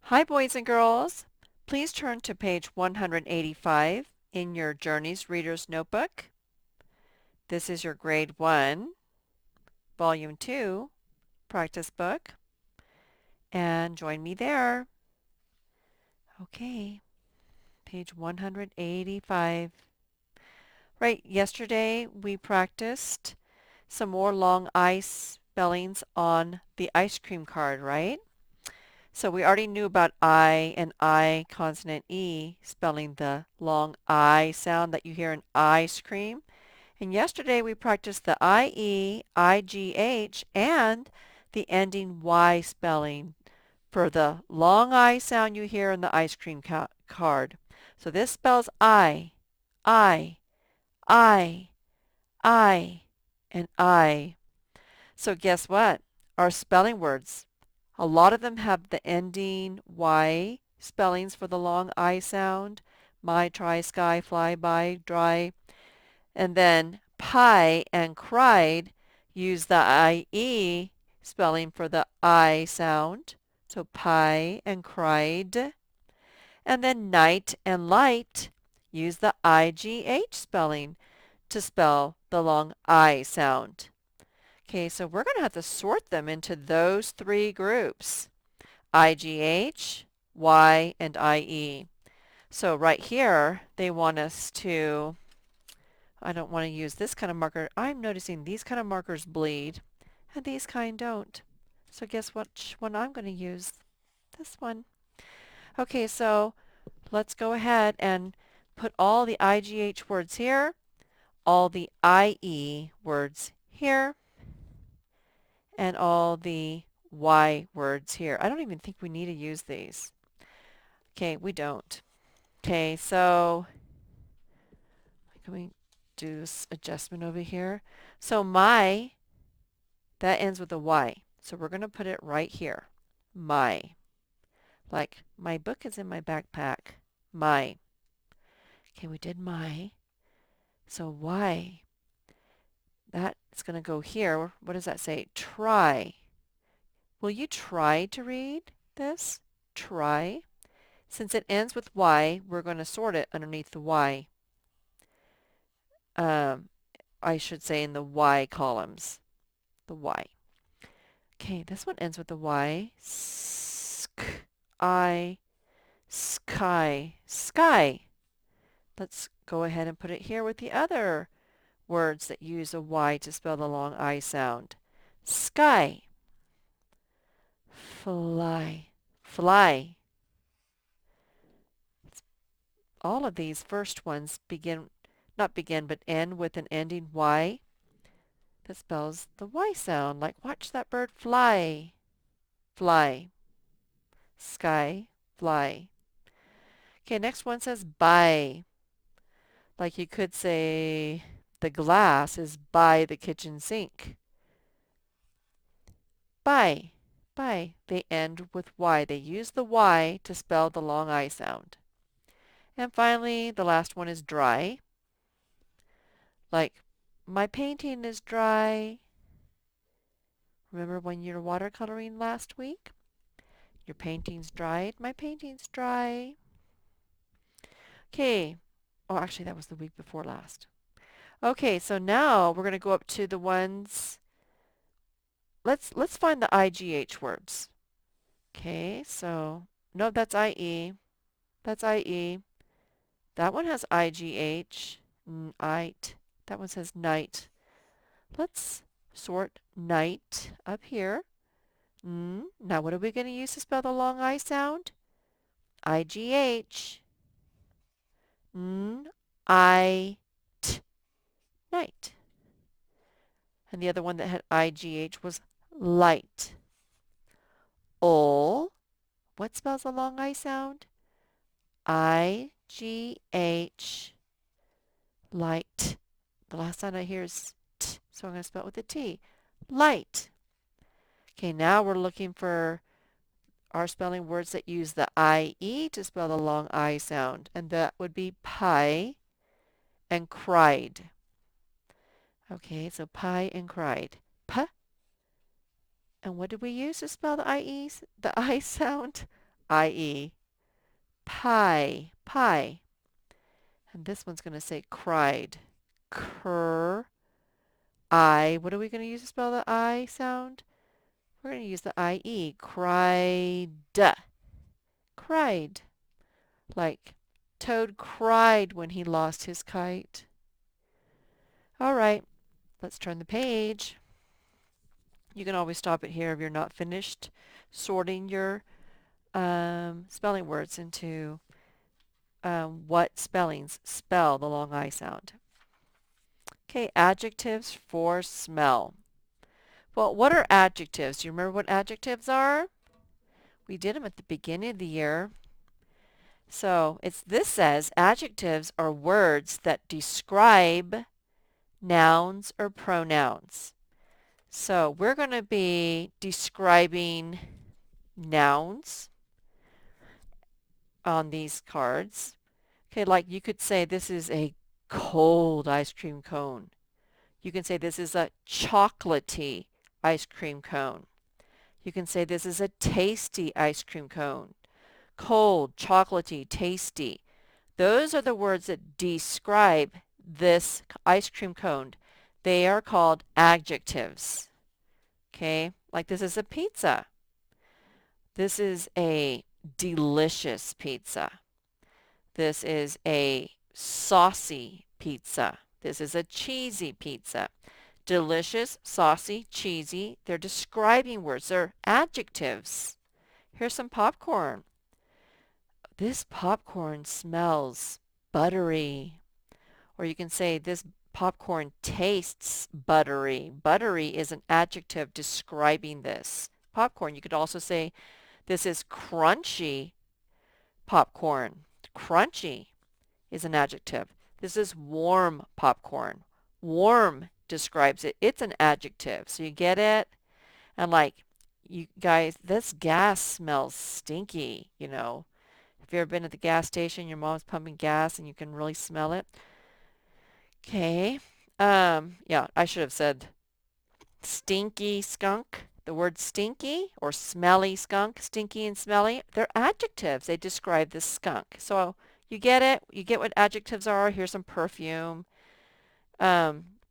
Hi, boys and girls. Please turn to page 185 in your Journeys Reader's Notebook. This is your Grade 1, Volume 2 practice book, and join me there. Okay, page 185. Right, yesterday we practiced some more long I spellings on the ice cream card, right? So we already knew about I and I consonant E spelling the long I sound that you hear in ice cream. And yesterday we practiced the IE, IGH, and the ending Y spelling for the long I sound you hear in the ice cream card. So this spells I, I, I, and I. So guess what? Our spelling words, a lot of them have the ending Y spellings for the long I sound. My, try, sky, fly, by, dry. And then pie and cried use the IE spelling for the I sound. So pie and cried. And then night and light use the IGH spelling to spell the long I sound. Okay, so we're going to have to sort them into those three groups: IGH, Y, and IE. So right here, they want us to, I don't want to use this kind of marker. I'm noticing these kind of markers bleed, and these kind don't. So guess which one I'm going to use? This one. Okay, so let's go ahead and put all the IGH words here, all the IE words here, and all the Y words here. I don't even think we need to use these. Okay, we don't. Okay, so can we do this adjustment over here? So my, that ends with a Y. So we're going to put it right here. My. Like, my book is in my backpack. My. Okay, we did my. So Y, that's going to go here. What does that say? Try. Will you try to read this? Try. Since it ends with Y, we're going to sort it underneath the Y. I should say in the Y columns. The Y. Okay, this one ends with the Y. Sky. Sky. Let's go ahead and put it here with the other words that use a Y to spell the long I sound. Sky. Fly. Fly. All of these first ones not begin, but end with an ending Y that spells the Y sound. Like, watch that bird fly. Fly. Sky. Fly. Okay, next one says by. Like you could say the glass is by the kitchen sink. By. By. They end with Y. They use the Y to spell the long I sound. And finally, the last one is dry. Like, my painting is dry. Remember when you were watercoloring last week? Your painting's dried. My painting's dry. Okay. Oh, actually, that was the week before last. Okay, so now we're going to go up to the ones. Let's find the IGH words. Okay, so no, that's IE. That's IE. That one has IGH. Night. That one says night. Let's sort night up here. Now what are we going to use to spell the long I sound? IGH. I t night. And the other one that had IGH was light. Ol. What spells a long I sound? IGH. Light. The last sound I hear is t, so I'm going to spell it with a T. Light. Okay, now we're looking for our spelling words that use the IE to spell the long I sound, and that would be pie and cried. Okay, so pie and cried. P. And what did we use to spell the I sound? I-E, pie, pie. And this one's going to say cried. I. What are we going to use to spell the I sound? We're going to use the I-E. Cried. Cried. Like Toad cried when he lost his kite. All right, let's turn the page. You can always stop it here if you're not finished sorting your spelling words into what spellings spell the long I sound. Okay, adjectives for smell. Well, what are adjectives? Do you remember what adjectives are? We did them at the beginning of the year. So this says adjectives are words that describe nouns or pronouns. So we're going to be describing nouns on these cards. Okay, like you could say this is a cold ice cream cone. You can say this is a chocolatey ice cream cone. You can say this is a tasty ice cream cone. Cold, chocolatey, tasty. Those are the words that describe this ice cream cone. They are called adjectives. Okay, like this is a pizza. This is a delicious pizza. This is a saucy pizza. This is a cheesy pizza. Delicious, saucy, cheesy. They're describing words. They're adjectives. Here's some popcorn. This popcorn smells buttery. Or you can say this popcorn tastes buttery. Buttery is an adjective describing this popcorn. You could also say this is crunchy popcorn. Crunchy is an adjective. This is warm popcorn. Warm describes it. It's an adjective. So you get it? And like, you guys, this gas smells stinky, you know. Have you ever been at the gas station, your mom's pumping gas and you can really smell it? Okay. Yeah, I should have said stinky skunk. The word stinky or smelly skunk, stinky and smelly, they're adjectives. They describe the skunk. So you get it? You get what adjectives are? Here's some perfume.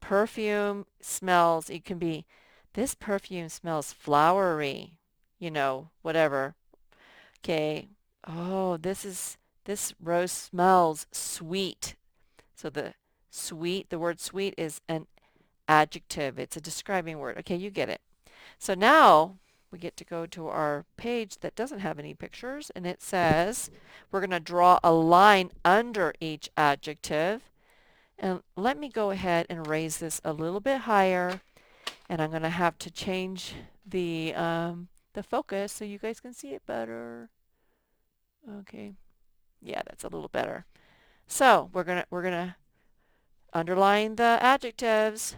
Perfume smells, it can be, this perfume smells flowery, you know, whatever. Okay. Oh, this rose smells sweet. So the word sweet is an adjective. It's a describing word. Okay, you get it. So now we get to go to our page that doesn't have any pictures, and it says we're going to draw a line under each adjective. And let me go ahead and raise this a little bit higher, and I'm going to have to change the focus so you guys can see it better. Okay. Yeah, that's a little better. So we're gonna underline the adjectives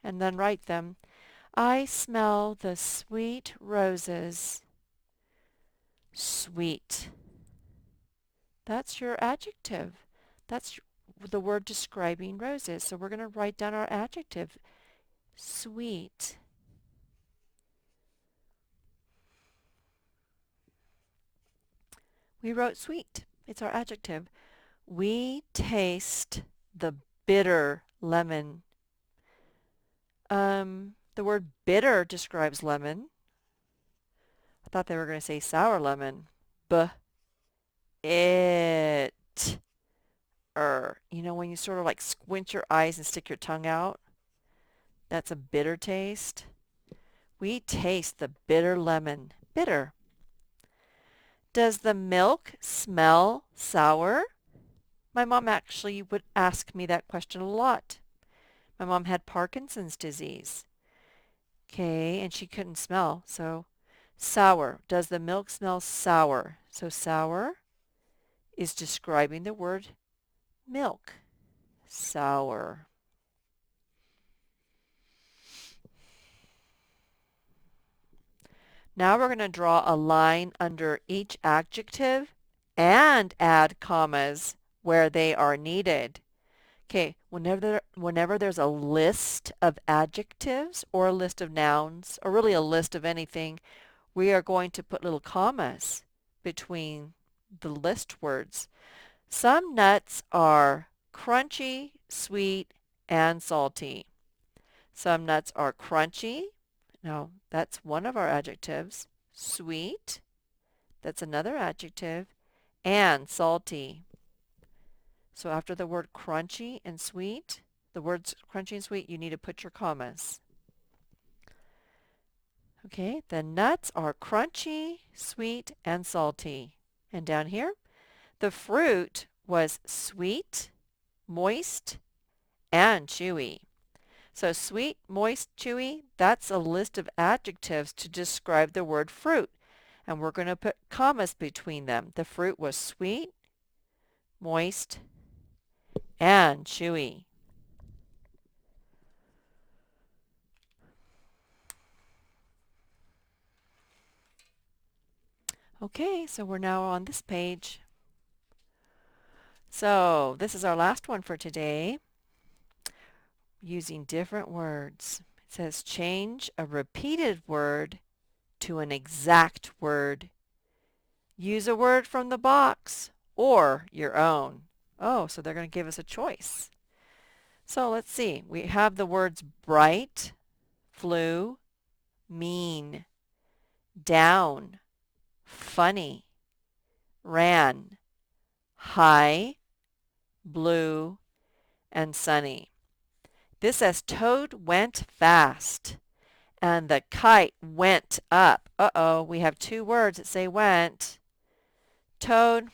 and then write them. I smell the sweet roses. Sweet. That's your adjective. That's the word describing roses. So we're going to write down our adjective. Sweet. We wrote sweet. It's our adjective. We taste the bitter lemon. The word bitter describes lemon. I thought they were going to say sour lemon. It. You know, when you sort of like squint your eyes and stick your tongue out, that's a bitter taste. We taste the bitter lemon. Bitter. Does the milk smell sour? My mom actually would ask me that question a lot. My mom had Parkinson's disease. Okay, and she couldn't smell, so sour. Does the milk smell sour? So sour is describing the word milk. Sour. Now we're going to draw a line under each adjective and add commas where they are needed. Okay, whenever there's a list of adjectives or a list of nouns or really a list of anything, we are going to put little commas between the list words. Some nuts are crunchy, sweet, and salty. Some nuts are crunchy. Now, that's one of our adjectives. Sweet, that's another adjective. And salty. So after the word crunchy and sweet, the words crunchy and sweet, you need to put your commas. Okay, the nuts are crunchy, sweet, and salty. And down here, the fruit was sweet, moist, and chewy. So sweet, moist, chewy, that's a list of adjectives to describe the word fruit. And we're going to put commas between them. The fruit was sweet, moist, and chewy. Okay, so we're now on this page. So this is our last one for today, using different words. It says change a repeated word to an exact word. Use a word from the box or your own. Oh, so they're going to give us a choice. So let's see. We have the words bright, flew, mean, down, funny, ran, high, blue, and sunny. This says Toad went fast and the kite went up. Uh-oh, we have two words that say went. Toad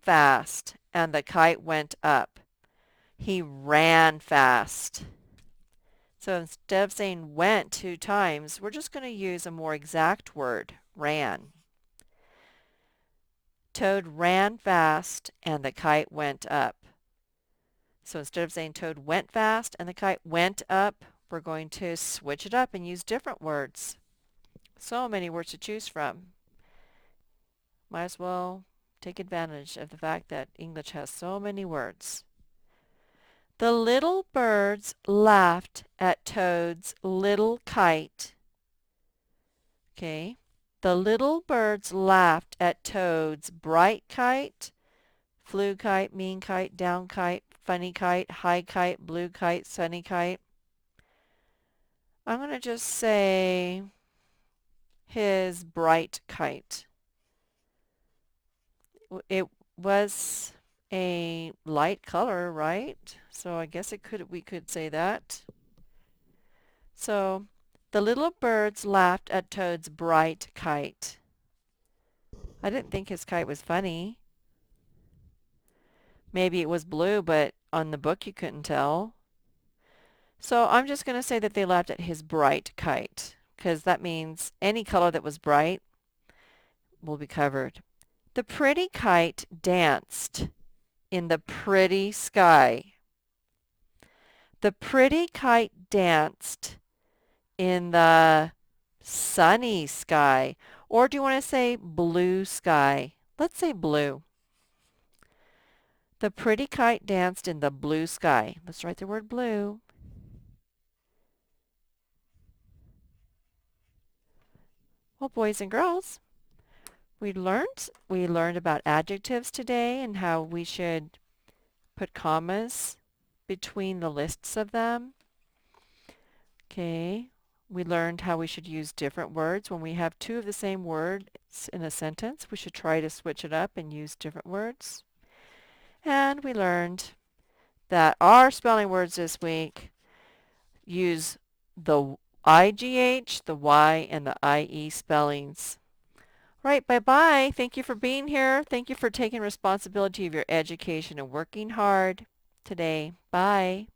fast and the kite went up. He ran fast. So instead of saying went two times, we're just going to use a more exact word, ran. Toad ran fast and the kite went up. So instead of saying Toad went fast and the kite went up, we're going to switch it up and use different words. So many words to choose from. Might as well take advantage of the fact that English has so many words. The little birds laughed at Toad's little kite. Okay. The little birds laughed at Toad's bright kite, flew kite, mean kite, down kite, funny kite, high kite, blue kite, sunny kite. I'm going to just say his bright kite. It was a light color, right? So I guess we could say that. So the little birds laughed at Toad's bright kite. I didn't think his kite was funny. Maybe it was blue, but on the book you couldn't tell. So I'm just going to say that they laughed at his bright kite, because that means any color that was bright will be covered. The pretty kite danced in the pretty sky. The pretty kite danced in the sunny sky. Or do you want to say blue sky? Let's say blue. The pretty kite danced in the blue sky. Let's write the word blue. Well, boys and girls, we learned about adjectives today and how we should put commas between the lists of them. Okay. We learned how we should use different words. When we have two of the same words in a sentence, we should try to switch it up and use different words. And we learned that our spelling words this week use the IGH, the Y, and the IE spellings. Right, bye-bye. Thank you for being here. Thank you for taking responsibility of your education and working hard today. Bye.